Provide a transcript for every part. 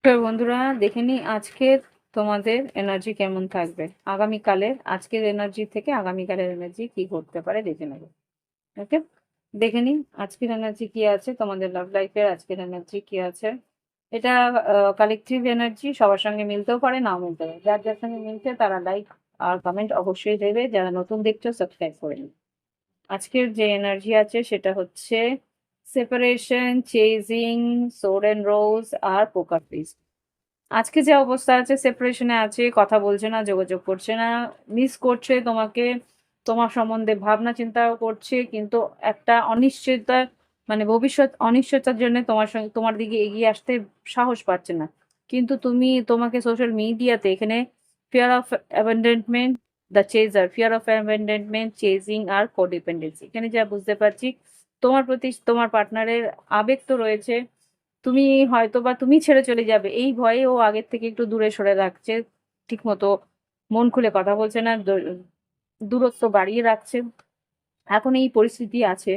তো বন্ধুরা, দেখে নি আজকে তোমাদের এনার্জি কেমন থাকবে। আগামীকালের আজকের এনার্জি থেকে আগামীকালের এনার্জি কি করতে পারে দেখে নেবে। ওকে, দেখে নি আজকের এনার্জি কি আছে, তোমাদের লাভ লাইফের আজকের এনার্জি কি আছে। এটা কালেকটিভ এনার্জি, সবার সঙ্গে মিলতেও পারে, নাও মিলতে পারে। যার যার সঙ্গে মিলছে তারা লাইক আর কমেন্ট অবশ্যই দেবে। যারা নতুন দেখছো সাবস্ক্রাইব করে নিন। আজকের যে এনার্জি আছে সেটা হচ্ছে সেপারেশন, চেজিং, সোর এন্ড রোজ আর পোকার ফেস। আজকে যে অবস্থা আছে, সেপারেশনে আছে, কথা বলছে না, যোগাযোগ করছে না, মিস করছে তোমাকে, তোমার সম্বন্ধে ভাবনা চিন্তাও করছে, কিন্তু একটা অনিশ্চয়তা, মানে ভবিষ্যৎ অনিশ্চয়তার জন্য তোমার সঙ্গে তোমার দিকে এগিয়ে আসতে সাহস পাচ্ছে না। কিন্তু তোমাকে সোশ্যাল মিডিয়াতে এখানে fear of abandonment, the chaser, fear of abandonment, chasing আর কোডিপেন্ডেন্সি, এখানে যা বুঝতে পারছি তোমার প্রতি তোমার পার্টনারের আবেগ তো রয়েছে। তুমি হয়তোবা তুমি ছেড়ে চলে যাবে এই ভয়ে ও আগের থেকে একটু দূরে সরে রাখছে, ঠিক মতো মন খুলে কথা বলছে না, দূরত্ব বাড়িয়ে রাখছে। এখন এই পরিস্থিতি আছে,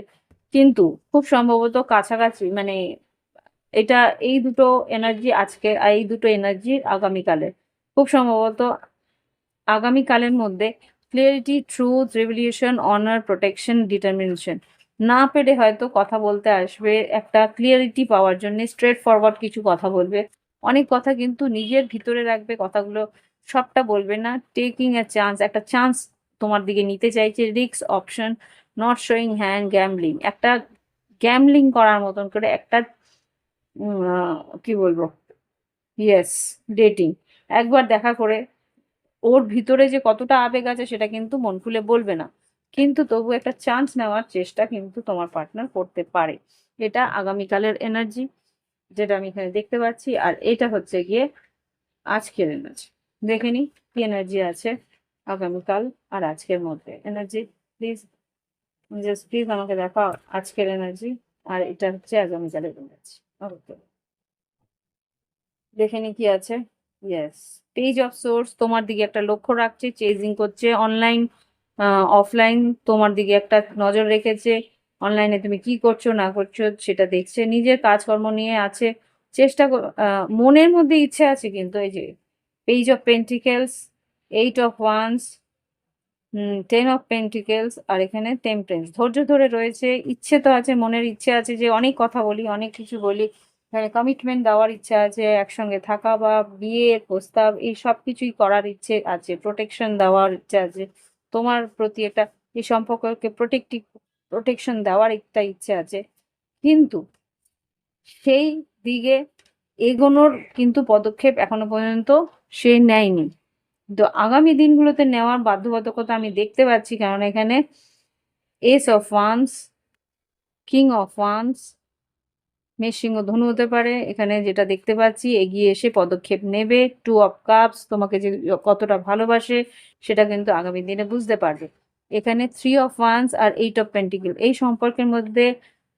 কিন্তু খুব সম্ভবত কাছাকাছি, মানে এটা এই দুটো এনার্জি আজকে আর এই দুটো এনার্জি আগামীকালে, খুব সম্ভবত আগামীকালের মধ্যে clarity, truth, revolution, honour, protection, determination না পেরে হয়তো কথা বলতে আসবে, একটা ক্লিয়ারিটি পাওয়ার জন্য স্ট্রেট ফরওয়ার্ড কিছু কথা বলবে। অনেক কথা কিন্তু নিজের ভিতরে রাখবে, কথাগুলো সবটা বলবে না। টেকিং এ চান্স, একটা চান্স তোমার দিকে নিতে চাইছে। Risk option, not showing hand, gambling, একটা গ্যামলিং করার মতন করে একটা কি বলবো, ইয়েস, ডেটিং। একবার দেখা করে ওর ভিতরে যে কতটা আবেগ আছে সেটা কিন্তু মন খুলে বলবে না, কিন্তু তবু একটা চান্স নেওয়ার চেষ্টা কিন্তু তোমার পার্টনার করতে পারে। এটা আগামীকালের এনার্জি, যেটা আমি এখানে দেখতে পাচ্ছি। আর এটা হচ্ছে গিয়ে আজকের এনার্জি। দেখে নি কি এনার্জি আছে আগামীকাল আর আজকের মধ্যে। এনার্জি প্লিজ, জাস্ট প্লিজ আমাকে দেখাও আজকের এনার্জি, আর এটা হচ্ছে আগামীকালের এনার্জি। ওকে, দেখে নি কি আছে। ইয়েস, পেজ অফ সোর্স তোমার দিকে একটা লক্ষ্য রাখছে, চেজিং করছে, অনলাইন অফলাইন তোমার দিকে একটা নজর রেখেছে। অনলাইনে তুমি কি করছো না করছো সেটা দেখছে, নিজের কাজকর্ম নিয়ে আছে, মনের মধ্যে ইচ্ছে আছে, কিন্তু এই যে page of pentacles, eight of wands, 10 of pentacles, আর এখানে টেম্পারেন্স, ধৈর্য ধরে রয়েছে। ইচ্ছে তো আছে, মনের ইচ্ছে আছে যে অনেক কথা বলি, অনেক কিছু বলি, এখানে কমিটমেন্ট দেওয়ার ইচ্ছা আছে, একসঙ্গে থাকা বা বিয়ের প্রস্তাব এই সব কিছুই করার ইচ্ছে আছে, প্রোটেকশন দেওয়ার ইচ্ছা আছে তোমার প্রতি, একটা এই সম্পর্ককে প্রোটেকশন দেওয়ার একটা ইচ্ছে আছে, কিন্তু সেই দিকে এগোনোর কিন্তু পদক্ষেপ এখনো পর্যন্ত সে নেয়নি। তো আগামী দিনগুলোতে নেওয়ার বাধ্যবাধকতা আমি দেখতে পাচ্ছি, কারণ এখানে S of wands, king of wands, মেষ, সিংহ, ধনু হতে পারে। এখানে যেটা দেখতে পাচ্ছি, এগিয়ে এসে পদক্ষেপ নেবে। টু অফ কাপস, তোমাকে যে কতটা ভালোবাসে সেটা কিন্তু আগামী দিনে বুঝতে পারবে। এখানে থ্রি অফ ওয়ান্স আর 8 অফ পেন্টিকেল, এই সম্পর্কের মধ্যে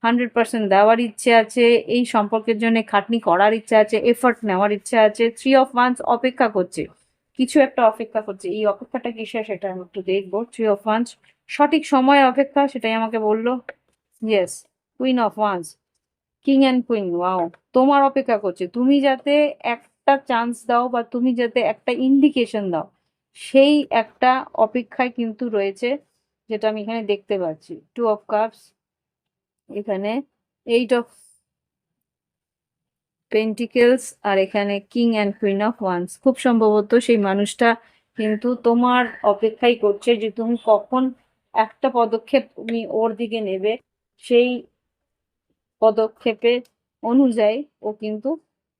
100% দেওয়ার ইচ্ছে আছে, এই সম্পর্কের জন্য খাটনি করার ইচ্ছা আছে, এফর্ট নেওয়ার ইচ্ছা আছে। থ্রি অফ ওয়ান্স অপেক্ষা করছে, কিছু একটা অপেক্ষা করছে, এই অপেক্ষাটা কিসের সেটা আমি একটু দেখবো। থ্রি অফ ওয়ান্স সঠিক সময় অপেক্ষা, সেটাই আমাকে বললো। Yes, queen of wands, king and queen, wow, তোমার অপেক্ষা করছে, তুমি যাতে একটা চান্স দাও বা তুমি যাতে একটা ইন্ডিকেশন দাও, সেই একটা অপেক্ষায় কিন্তু রয়েছে, যেটা আমি এখানে দেখতে পাচ্ছি। টু অফ কাপস, এখানে 8 অফ পেন্টিকেলস, আর এখানে king and queen of wands. খুব সম্ভবত সেই মানুষটা কিন্তু তোমার অপেক্ষাই করছে যে তুমি কখন একটা পদক্ষেপ তুমি ওর দিকে নেবে, সেই পদক্ষেপের অনুযায়ী ও কিন্তু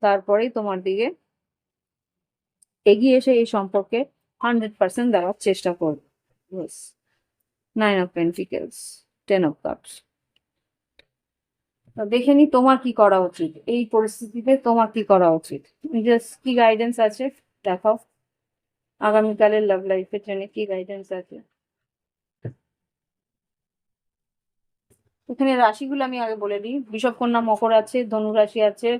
তারপরেই তোমার দিকে এগিয়ে এসে এই সম্পর্কে 100% দেওয়ার চেষ্টা করবে। Yes. 9 of pentacles, 10 of cups. দেখে নি তোমার কি করা উচিত এই পরিস্থিতিতে, তোমার কি করা উচিত। জাস্ট কি গাইডেন্স আছে দেখাও, আগামীকালের লাভ লাইফের জন্য কি গাইডেন্স আছে। এখানে রাশিগুলো আমি আগে বলে দিই, বিষব, কন্যা, মকর আছে, ধনু রাশি আছে,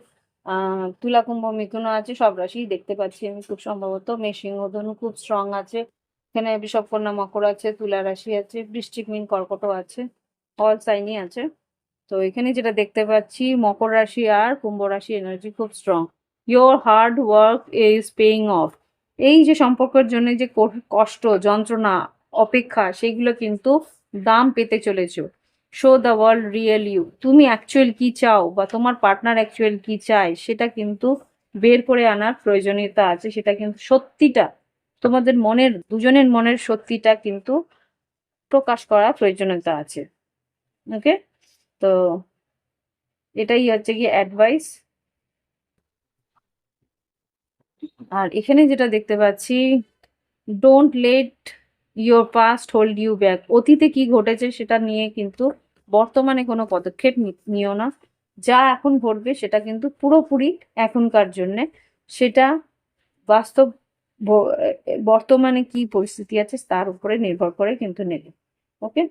তুলা, কুম্ভ, মিথুন আছে, সব রাশি দেখতে পাচ্ছি আমি খুব সম্ভবত। মেষ, সিংহ, ধনু খুব স্ট্রং আছে, এখানে বিষব, কন্যা, মকর আছে, তুলা রাশি আছে, বৃশ্চিক, মীন, কর্কটও আছে, অল সাইনই আছে। তো এখানে যেটা দেখতে পাচ্ছি, মকর রাশি আর কুম্ভ রাশি এনার্জি খুব strong. Your hard work is paying of. এই যে সম্পর্কের জন্য যে কষ্ট, যন্ত্রণা, অপেক্ষা, সেগুলো কিন্তু দাম পেতে চলেছো। Show the world real you. তুমি অ্যাকচুয়াল কি চাও বা তোমার পার্টনার অ্যাকচুয়াল কি চায় সেটা কিন্তু বের করে আনার প্রয়োজনীয়তা আছে। সেটা কিন্তু সত্যিটা, তোমাদের মনের, দুজনের মনের সত্যিটা কিন্তু প্রকাশ করার প্রয়োজনীয়তা আছে। ওকে, তো এটাই হচ্ছে কি অ্যাডভাইস। আর এখানে যেটা দেখতে পাচ্ছি, don't let your past hold you back. অতীতে কি ঘটেছে সেটা নিয়ে কিন্তু বর্তমানে কোনো পদক্ষেপ নিও না। যা এখন ঘটবে সেটা কিন্তু পুরোপুরি এখনকার জন্যে, সেটা বাস্তব বর্তমানে কি পরিস্থিতি আছে তার উপরে নির্ভর করে কিন্তু নেবে। ওকে,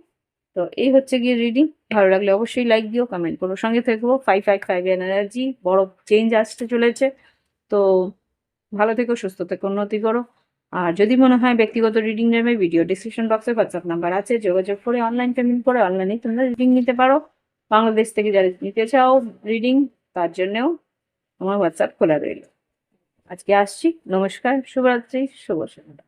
তো এই হচ্ছে গিয়ে রিডিং। ভালো লাগলে অবশ্যই লাইক দিও, কমেন্ট করো, সঙ্গে থেকো। 555 এনার্জি, বড় চেঞ্জ আসতে চলেছে। তো ভালো থেকো, সুস্থ থেকো, উন্নতি করো। আর যদি মনে হয় ব্যক্তিগত রিডিং নেবে, ভিডিও ডিসক্রিপশন বক্সে হোয়াটসঅ্যাপ নাম্বার আছে, যোগাযোগ করে অনলাইন পেমেন্ট করে অনলাইনে তোমরা রিডিং নিতে পারো। বাংলাদেশ থেকে যারা নিতে চাও রিডিং, তার জন্যেও আমার হোয়াটসঅ্যাপ খোলা রইল। আজকে আসছি, নমস্কার, শুভরাত্রি, শুভ সন্ধ্যা।